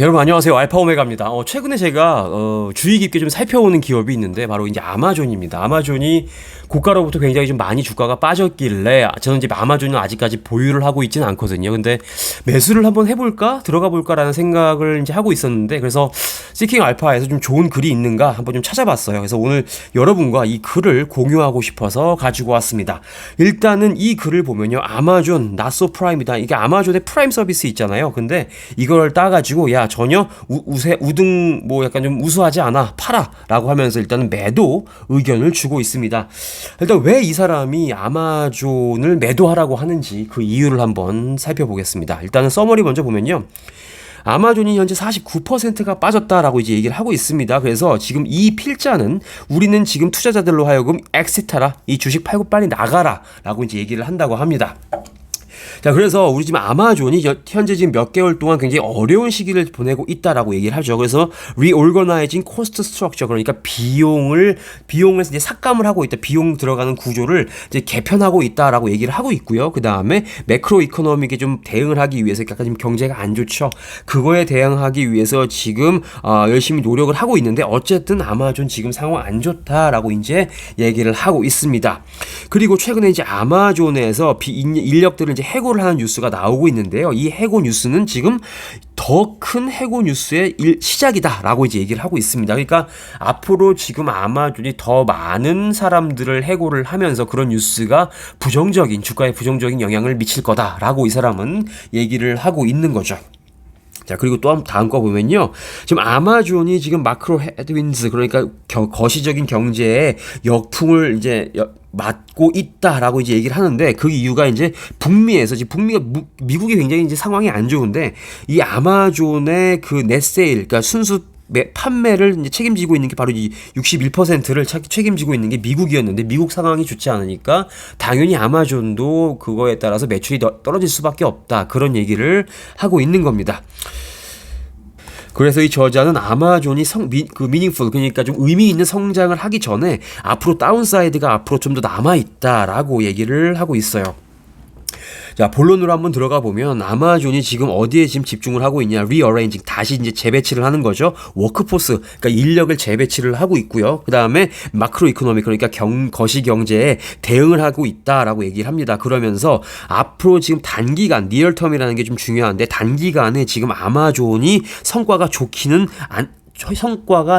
여러분 안녕하세요. 알파 오메가입니다. 최근에 제가 주의 깊게 좀 살펴오는 기업이 있는데 바로 이제 아마존입니다. 아마존이 고가로부터 굉장히 좀 많이 주가가 빠졌길래 저는 이제 아마존을 아직까지 보유를 하고 있지는 않거든요. 근데 매수를 한번 해볼까? 들어가 볼까라는 생각을 이제 하고 있었는데 그래서 시킹 알파에서 좀 좋은 글이 있는가 한번 좀 찾아봤어요. 그래서 오늘 여러분과 이 글을 공유하고 싶어서 가지고 왔습니다. 일단은 이 글을 보면요. 아마존 나소 프라임이다. 이게 아마존의 프라임 서비스 있잖아요. 근데 이걸 따가지고 야 전혀 우등 뭐 약간 좀 우수하지 않아 팔아 라고 하면서 일단은 매도 의견을 주고 있습니다. 일단 왜 이 사람이 아마존을 매도하라고 하는지 그 이유를 한번 살펴보겠습니다. 일단은 서머리 먼저 보면요. 아마존이 현재 49%가 빠졌다라고 이제 얘기를 하고 있습니다. 그래서 지금 이 필자는 우리는 지금 투자자들로 하여금 엑시트라 이 주식 팔고 빨리 나가라라고 이제 얘기를 한다고 합니다. 자, 그래서 우리 지금 아마존이 현재 지금 몇 개월 동안 굉장히 어려운 시기를 보내고 있다라고 얘기를 하죠. 그래서 reorganizing cost structure, 그러니까 비용을 이제 삭감을 하고 있다. 비용 들어가는 구조를 이제 개편하고 있다라고 얘기를 하고 있고요. 그 다음에 매크로 이코노믹에 좀 대응을 하기 위해서 약간 지금 경제가 안 좋죠. 그거에 대응하기 위해서 지금 열심히 노력을 하고 있는데 어쨌든 아마존 지금 상황 안 좋다라고 이제 얘기를 하고 있습니다. 그리고 최근에 이제 아마존에서 인력들을 이제 해고를 하는 뉴스가 나오고 있는데요. 이 해고 뉴스는 지금 더 큰 해고 뉴스의 시작이다라고 이제 얘기를 하고 있습니다. 그러니까 앞으로 지금 아마존이 더 많은 사람들을 해고를 하면서 그런 뉴스가 주가에 부정적인 영향을 미칠 거다라고 이 사람은 얘기를 하고 있는 거죠. 자, 그리고 또 다음 거 보면요. 지금 아마존이 지금 마크로 헤드윈즈, 그러니까 거시적인 경제에 역풍을 이제 맞고 있다라고 이제 얘기를 하는데 그 이유가 이제 북미에서 지금 미국이 굉장히 이제 상황이 안 좋은데 이 아마존의 그 넷세일, 그러니까 순수 판매를 이제 책임지고 있는 게 바로 이 61%를 책임지고 있는 게 미국이었는데 미국 상황이 좋지 않으니까 당연히 아마존도 그거에 따라서 매출이 떨어질 수밖에 없다. 그런 얘기를 하고 있는 겁니다. 그래서 이 저자는 아마존이 meaningful, 그러니까 좀 의미 있는 성장을 하기 전에 앞으로 다운사이드가 앞으로 좀 더 남아있다라고 얘기를 하고 있어요. 자, 본론으로 한번 들어가 보면 아마존이 지금 어디에 지금 집중을 하고 있냐? 리어레인징, 다시 이제 재배치를 하는 거죠. 워크포스, 그러니까 인력을 재배치를 하고 있고요. 그 다음에 마크로 이코노미, 그러니까 거시 경제에 대응을 하고 있다라고 얘기를 합니다. 그러면서 앞으로 지금 단기간, 니얼텀이라는 게 좀 중요한데 단기간에 지금 아마존이 성과가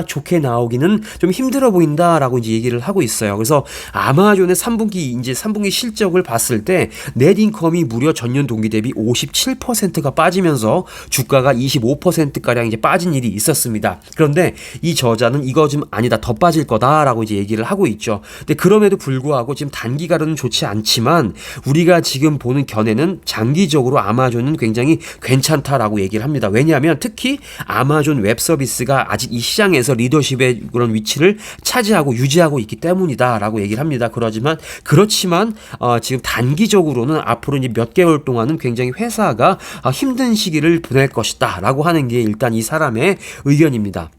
좋게 나오기는 좀 힘들어 보인다라고 이제 얘기를 하고 있어요. 그래서 아마존의 3분기 실적을 봤을 때 넷인컴이 무려 전년 동기 대비 57%가 빠지면서 주가가 25%가량 이제 빠진 일이 있었습니다. 그런데 이 저자는 이거 좀 아니다, 더 빠질 거다라고 이제 얘기를 하고 있죠. 근데 그럼에도 불구하고 지금 단기간은 좋지 않지만 우리가 지금 보는 견해는 장기적으로 아마존은 굉장히 괜찮다라고 얘기를 합니다. 왜냐하면 특히 아마존 웹 서비스가 아직 이 시장에서 리더십의 그런 위치를 차지하고 유지하고 있기 때문이다라고 얘기를 합니다. 그렇지만 지금 단기적으로는 앞으로 이제 몇 개월 동안은 굉장히 회사가 힘든 시기를 보낼 것이다라고 하는 게 일단 이 사람의 의견입니다.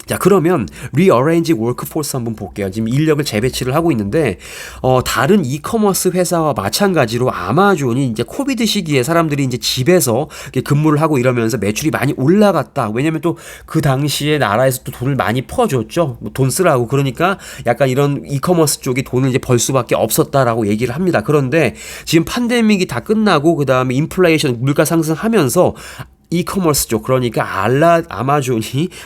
자, 그러면 rearrange workforce 한번 볼게요. 지금 인력을 재배치를 하고 있는데 다른 이커머스 회사와 마찬가지로 아마존이 이제 코비드 시기에 사람들이 이제 집에서 근무를 하고 이러면서 매출이 많이 올라갔다. 왜냐면 또 그 당시에 나라에서 또 돈을 많이 퍼줬죠. 돈 쓰라고. 그러니까 약간 이런 이커머스 쪽이 돈을 이제 벌 수밖에 없었다라고 얘기를 합니다. 그런데 지금 팬데믹이 다 끝나고 그 다음에 인플레이션 물가 상승하면서 이커머스 쪽, 그러니까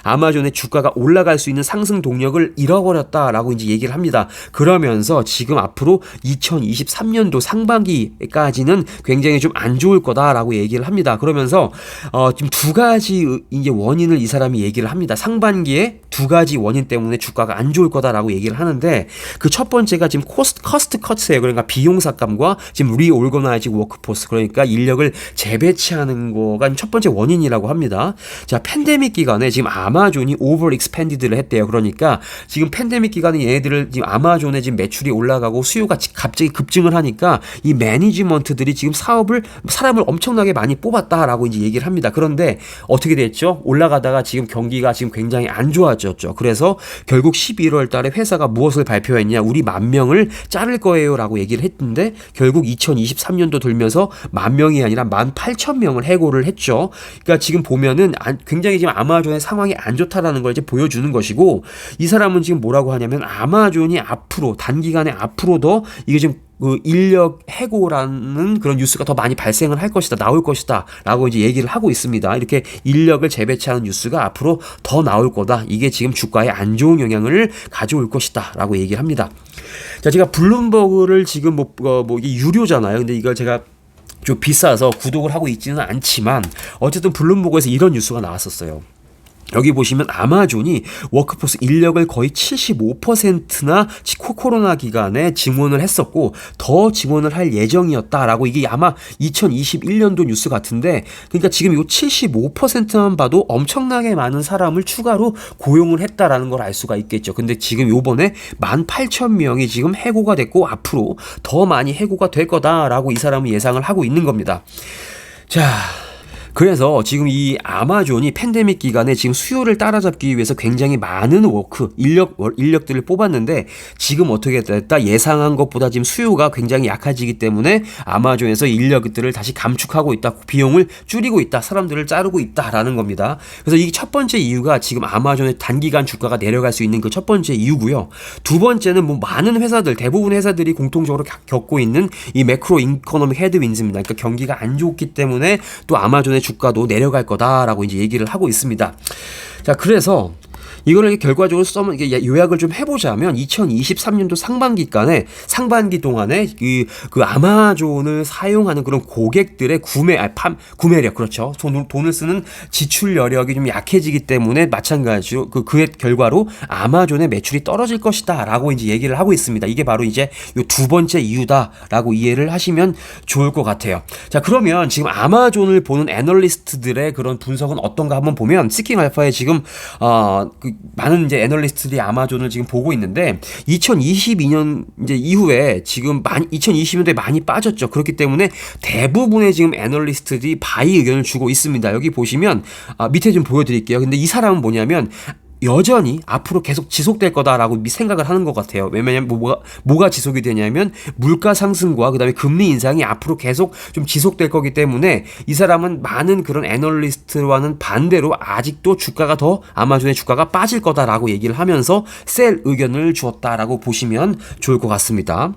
아마존의 주가가 올라갈 수 있는 상승 동력을 잃어버렸다라고 이제 얘기를 합니다. 그러면서 지금 앞으로 2023년도 상반기까지는 굉장히 좀 안 좋을 거다라고 얘기를 합니다. 그러면서 지금 두 가지 이제 원인을 이 사람이 얘기를 합니다. 상반기에 두 가지 원인 때문에 주가가 안 좋을 거다라고 얘기를 하는데 그 첫 번째가 지금 커스트 컷이에요. 그러니까 비용 삭감과 지금 리오르거나이징 워크포스, 그러니까 인력을 재배치하는 거가 첫 번째 원인이라고 합니다. 자, 팬데믹 기간에 지금 아마존이 오버 익스펜디드를 했대요. 그러니까 지금 팬데믹 기간에 얘네들을 지금 아마존의 지금 매출이 올라가고 수요가 갑자기 급증을 하니까 이 매니지먼트들이 지금 사람을 엄청나게 많이 뽑았다라고 이제 얘기를 합니다. 그런데 어떻게 됐죠? 올라가다가 지금 경기가 지금 굉장히 안 좋았죠. 빠졌죠. 그래서 결국 11월 달에 회사가 무엇을 발표했냐, 우리 10,000명을 자를 거예요 라고 얘기를 했는데 결국 2023년도 들면서 10,000명이 아니라 18,000명을 해고를 했죠. 그러니까 지금 보면은 굉장히 지금 아마존의 상황이 안 좋다라는 걸 이제 보여주는 것이고, 이 사람은 지금 뭐라고 하냐면 아마존이 앞으로 단기간에 앞으로 더 이게 지금 그 인력 해고라는 그런 뉴스가 더 많이 발생을 할 것이다, 나올 것이다 라고 이제 얘기를 하고 있습니다. 이렇게 인력을 재배치하는 뉴스가 앞으로 더 나올 거다, 이게 지금 주가에 안 좋은 영향을 가져올 것이다 라고 얘기를 합니다. 자, 제가 블룸버그를 지금 이게 유료잖아요. 근데 이걸 제가 좀 비싸서 구독을 하고 있지는 않지만 어쨌든 블룸버그에서 이런 뉴스가 나왔었어요. 여기 보시면 아마존이 워크포스 인력을 거의 75%나 코로나 기간에 증원을 했었고 더 증원을 할 예정이었다라고, 이게 아마 2021년도 뉴스 같은데, 그러니까 지금 이거 75%만 봐도 엄청나게 많은 사람을 추가로 고용을 했다라는 걸 알 수가 있겠죠. 근데 지금 요번에 18,000명이 지금 해고가 됐고 앞으로 더 많이 해고가 될 거다라고 이 사람은 예상을 하고 있는 겁니다. 자, 그래서 지금 이 아마존이 팬데믹 기간에 지금 수요를 따라잡기 위해서 굉장히 많은 인력들을 뽑았는데 지금 어떻게 됐다, 예상한 것보다 지금 수요가 굉장히 약해지기 때문에 아마존에서 인력들을 다시 감축하고 있다, 비용을 줄이고 있다, 사람들을 자르고 있다라는 겁니다. 그래서 이 첫 번째 이유가 지금 아마존의 단기간 주가가 내려갈 수 있는 그 첫 번째 이유고요. 두 번째는 뭐 많은 회사들, 대부분 회사들이 공통적으로 겪고 있는 이 매크로 이코노믹 헤드윈즈입니다. 그러니까 경기가 안 좋기 때문에 또 아마존의 주가도 내려갈 거다라고 이제 얘기를 하고 있습니다. 자, 그래서 이거를 결과적으로 요약을 좀 해보자면 2023년도 상반기 동안에 그 아마존을 사용하는 그런 고객들의 구매력, 그렇죠. 돈을 쓰는 지출 여력이 좀 약해지기 때문에 마찬가지로 그의 결과로 아마존의 매출이 떨어질 것이다라고 이제 얘기를 하고 있습니다. 이게 바로 이제 요 두 번째 이유다라고 이해를 하시면 좋을 것 같아요. 자, 그러면 지금 아마존을 보는 애널리스트들의 그런 분석은 어떤가 한번 보면, 스킹 알파에 지금 많은 이제 애널리스트들이 아마존을 지금 보고 있는데 2022년 이제 이후에 지금 2020년도에 많이 빠졌죠. 그렇기 때문에 대부분의 지금 애널리스트들이 바이 의견을 주고 있습니다. 여기 보시면 밑에 좀 보여드릴게요. 근데 이 사람은 뭐냐면 여전히 앞으로 계속 지속될 거다라고 생각을 하는 것 같아요. 왜냐면 뭐가 지속이 되냐면 물가 상승과 그다음에 금리 인상이 앞으로 계속 좀 지속될 거기 때문에 이 사람은 많은 그런 애널리스트와는 반대로 아직도 아마존의 주가가 빠질 거다라고 얘기를 하면서 셀 의견을 주었다라고 보시면 좋을 것 같습니다.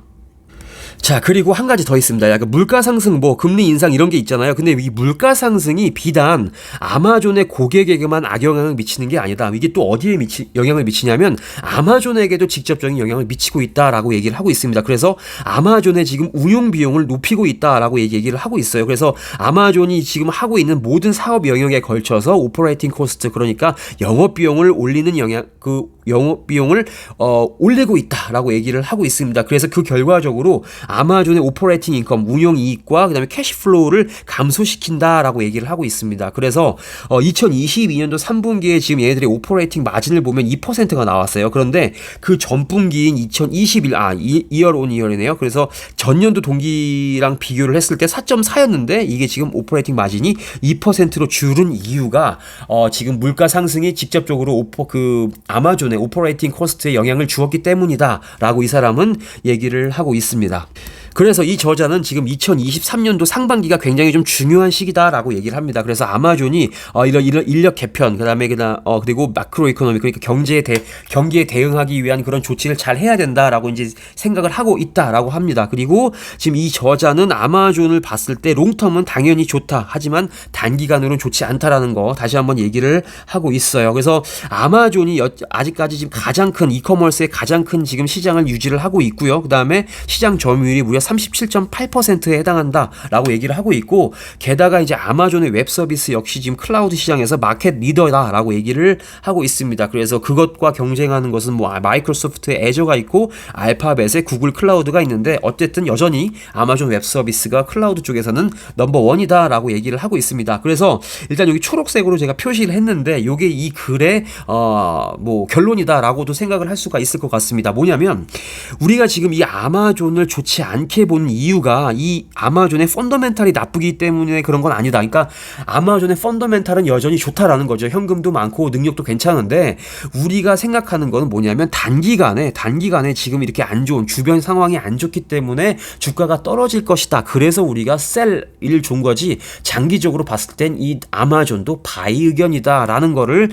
자, 그리고 한 가지 더 있습니다. 약간 물가 상승, 금리 인상 이런 게 있잖아요. 근데 이 물가 상승이 비단 아마존의 고객에게만 악영향을 미치는 게 아니다. 이게 또 어디에 영향을 미치냐면 아마존에게도 직접적인 영향을 미치고 있다라고 얘기를 하고 있습니다. 그래서 아마존의 지금 운용 비용을 높이고 있다라고 얘기를 하고 있어요. 그래서 아마존이 지금 하고 있는 모든 사업 영역에 걸쳐서 오퍼레이팅 코스트, 그러니까 영업 비용을 올리는 영업 비용을 올리고 있다라고 얘기를 하고 있습니다. 그래서 그 결과적으로 아마존의 오퍼레이팅 인컴, 운용 이익과 그다음에 캐시플로우를 감소시킨다라고 얘기를 하고 있습니다. 그래서 2022년도 3분기에 지금 얘네들의 오퍼레이팅 마진을 보면 2%가 나왔어요. 그런데 그 전분기인 2월 온 이어이네요. 그래서 전년도 동기랑 비교를 했을 때 4.4였는데 이게 지금 오퍼레이팅 마진이 2%로 줄은 이유가 지금 물가 상승이 직접적으로 아마존의 오퍼레이팅 코스트에 영향을 주었기 때문이다라고 이 사람은 얘기를 하고 있습니다. 그래서 이 저자는 지금 2023년도 상반기가 굉장히 좀 중요한 시기다라고 얘기를 합니다. 그래서 아마존이 이런 인력 개편, 그리고 마크로 이코노미, 그러니까 경기에 대응하기 위한 그런 조치를 잘 해야 된다라고 이제 생각을 하고 있다라고 합니다. 그리고 지금 이 저자는 아마존을 봤을 때 롱텀은 당연히 좋다, 하지만 단기간으로는 좋지 않다라는 거 다시 한번 얘기를 하고 있어요. 그래서 아마존이 아직까지 지금 이커머스의 가장 큰 지금 시장을 유지를 하고 있고요. 그다음에 시장 점유율이 무려 37.8%에 해당한다라고 얘기를 하고 있고, 게다가 이제 아마존의 웹 서비스 역시 지금 클라우드 시장에서 마켓 리더다라고 얘기를 하고 있습니다. 그래서 그것과 경쟁하는 것은 마이크로소프트의 애저가 있고 알파벳의 구글 클라우드가 있는데, 어쨌든 여전히 아마존 웹 서비스가 클라우드 쪽에서는 넘버1이다라고 얘기를 하고 있습니다. 그래서 일단 여기 초록색으로 제가 표시를 했는데 요게 이 글의 결론이다라고도 생각을 할 수가 있을 것 같습니다. 뭐냐면 우리가 지금 이 아마존을 좋지 않게 좋게 보는 이유가 이 아마존의 펀더멘탈이 나쁘기 때문에 그런 건 아니다. 그러니까 아마존의 펀더멘탈은 여전히 좋다라는 거죠. 현금도 많고 능력도 괜찮은데 우리가 생각하는 거는 뭐냐면 단기간에 지금 이렇게 안 좋은 주변 상황이 안 좋기 때문에 주가가 떨어질 것이다. 그래서 우리가 셀을 준 거지 장기적으로 봤을 땐 이 아마존도 바이 의견이다라는 거를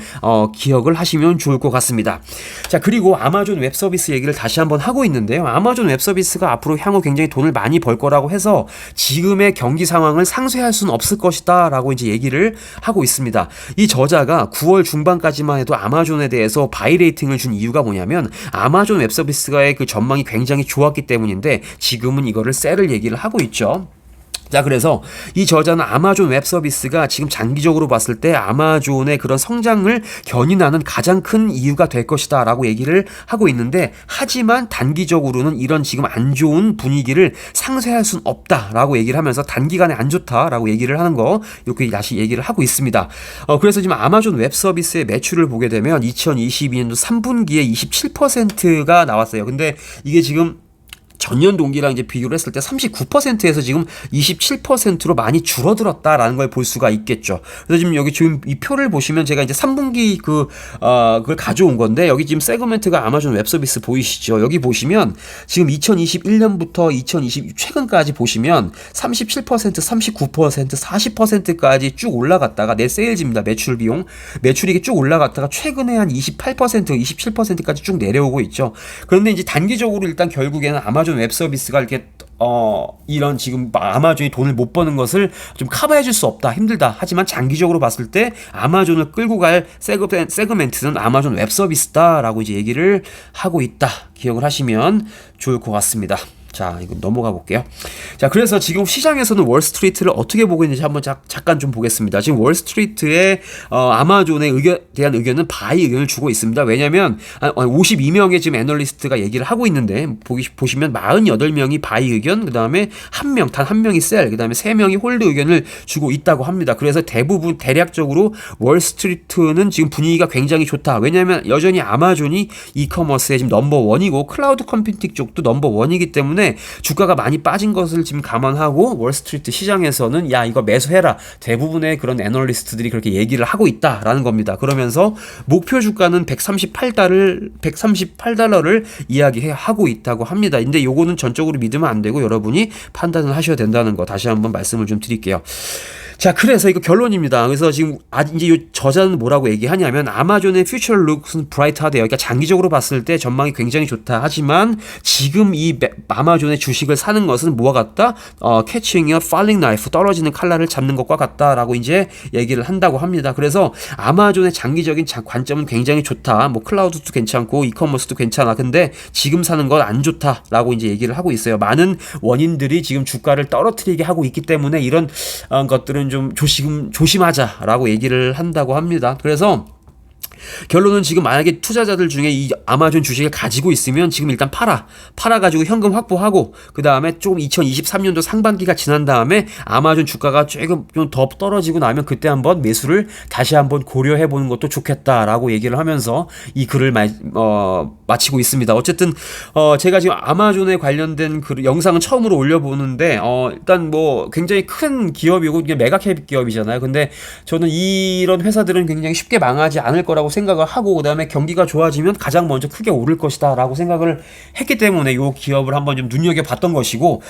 기억을 하시면 좋을 것 같습니다. 자, 그리고 아마존 웹 서비스 얘기를 다시 한번 하고 있는데요. 아마존 웹 서비스가 앞으로 향후 굉장히 돈을 많이 벌 거라고 해서 지금의 경기 상황을 상쇄할 수는 없을 것이다 라고 이제 얘기를 하고 있습니다. 이 저자가 9월 중반까지만 해도 아마존에 대해서 바이 레이팅을 준 이유가 뭐냐면 아마존 웹 서비스가의 그 전망이 굉장히 좋았기 때문인데 지금은 이거를 셀을 얘기를 하고 있죠. 자, 그래서 이 저자는 아마존 웹 서비스가 지금 장기적으로 봤을 때 아마존의 그런 성장을 견인하는 가장 큰 이유가 될 것이다 라고 얘기를 하고 있는데 하지만 단기적으로는 이런 지금 안 좋은 분위기를 상쇄할 수는 없다 라고 얘기를 하면서 단기간에 안 좋다 라고 얘기를 하는 거 이렇게 다시 얘기를 하고 있습니다. 그래서 지금 아마존 웹 서비스의 매출을 보게 되면 2022년도 3분기에 27%가 나왔어요. 근데 이게 지금 전년 동기랑 이제 비교를 했을 때 39%에서 지금 27%로 많이 줄어들었다라는 걸 볼 수가 있겠죠. 그래서 지금 이 표를 보시면 제가 이제 3분기 그걸 가져온 건데 여기 지금 세그멘트가 아마존 웹 서비스 보이시죠? 여기 보시면 지금 2021년부터 2022 최근까지 보시면 37%, 39%, 40%까지 쭉 올라갔다가 내 세일즈입니다. 매출 비용. 매출이 쭉 올라갔다가 최근에 한 28%, 27%까지 쭉 내려오고 있죠. 그런데 이제 단기적으로 일단 결국에는 아마존 웹 서비스가 이렇게 이런 지금 아마존이 돈을 못 버는 것을 좀 커버해 줄 수 없다, 힘들다. 하지만 장기적으로 봤을 때 아마존을 끌고 갈 세그멘트는 아마존 웹 서비스다라고 이제 얘기를 하고 있다. 기억을 하시면 좋을 것 같습니다. 자, 이거 넘어가 볼게요. 자, 그래서 지금 시장에서는 월스트리트를 어떻게 보고 있는지 한번 잠깐 좀 보겠습니다. 지금 월스트리트의 아마존에 대한 의견은 바이 의견을 주고 있습니다. 왜냐면 52명의 지금 애널리스트가 얘기를 하고 있는데 보시면 48명이 바이 의견, 그다음에 단 한 명이 셀, 그다음에 3명이 홀드 의견을 주고 있다고 합니다. 그래서 대부분 대략적으로 월스트리트는 지금 분위기가 굉장히 좋다. 왜냐면 여전히 아마존이 이커머스의 지금 넘버원이고 클라우드 컴퓨팅 쪽도 넘버원이기 때문에 주가가 많이 빠진 것을 지금 감안하고 월스트리트 시장에서는 야, 이거 매수해라. 대부분의 그런 애널리스트들이 그렇게 얘기를 하고 있다라는 겁니다. 그러면서 목표 주가는 138달러를 이야기하고 있다고 합니다. 근데 요거는 전적으로 믿으면 안 되고 여러분이 판단을 하셔야 된다는 거 다시 한번 말씀을 좀 드릴게요. 자, 그래서 이거 결론입니다. 그래서 지금 이제 이 저자는 뭐라고 얘기하냐면 아마존의 future looks bright하대요. 그러니까 장기적으로 봤을 때 전망이 굉장히 좋다. 하지만 지금 이 아마존의 주식을 사는 것은 뭐와 같다? catching a falling knife, 떨어지는 칼날을 잡는 것과 같다라고 이제 얘기를 한다고 합니다. 그래서 아마존의 장기적인 관점은 굉장히 좋다. 뭐 클라우드도 괜찮고 이커머스도 괜찮아. 근데 지금 사는 건 안 좋다라고 이제 얘기를 하고 있어요. 많은 원인들이 지금 주가를 떨어뜨리게 하고 있기 때문에 이런 것들은 좀 조심하자라고 얘기를 한다고 합니다. 그래서 결론은 지금 만약에 투자자들 중에 이 아마존 주식을 가지고 있으면 지금 일단 팔아가지고 현금 확보하고 그 다음에 조금 2023년도 상반기가 지난 다음에 아마존 주가가 조금 좀 더 떨어지고 나면 그때 한번 매수를 다시 한번 고려해보는 것도 좋겠다라고 얘기를 하면서 이 글을 마치고 있습니다. 어쨌든 제가 지금 아마존에 관련된 영상은 처음으로 올려보는데 일단 뭐 굉장히 큰 기업이고 이게 메가캡 기업이잖아요. 근데 저는 이런 회사들은 굉장히 쉽게 망하지 않을 거라고 생각을 하고 그다음에 경기가 좋아지면 가장 먼저 크게 오를 것이다 라고 생각을 했기 때문에 이 기업을 한번 좀 눈여겨봤던 것이고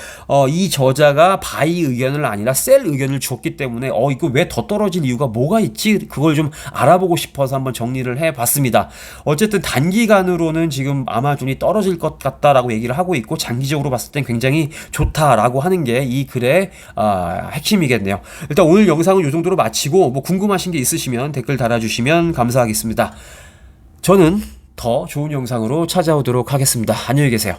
이 저자가 바이 의견을 아니라 셀 의견을 주었기 때문에 이거 왜 더 떨어질 이유가 뭐가 있지? 그걸 좀 알아보고 싶어서 한번 정리를 해봤습니다. 어쨌든 단기간으로는 지금 아마존이 떨어질 것 같다라고 얘기를 하고 있고 장기적으로 봤을 땐 굉장히 좋다라고 하는 게 이 글의 핵심이겠네요. 일단 오늘 영상은 이 정도로 마치고 뭐 궁금하신 게 있으시면 댓글 달아주시면 감사하겠습니다. 저는 더 좋은 영상으로 찾아오도록 하겠습니다. 안녕히 계세요.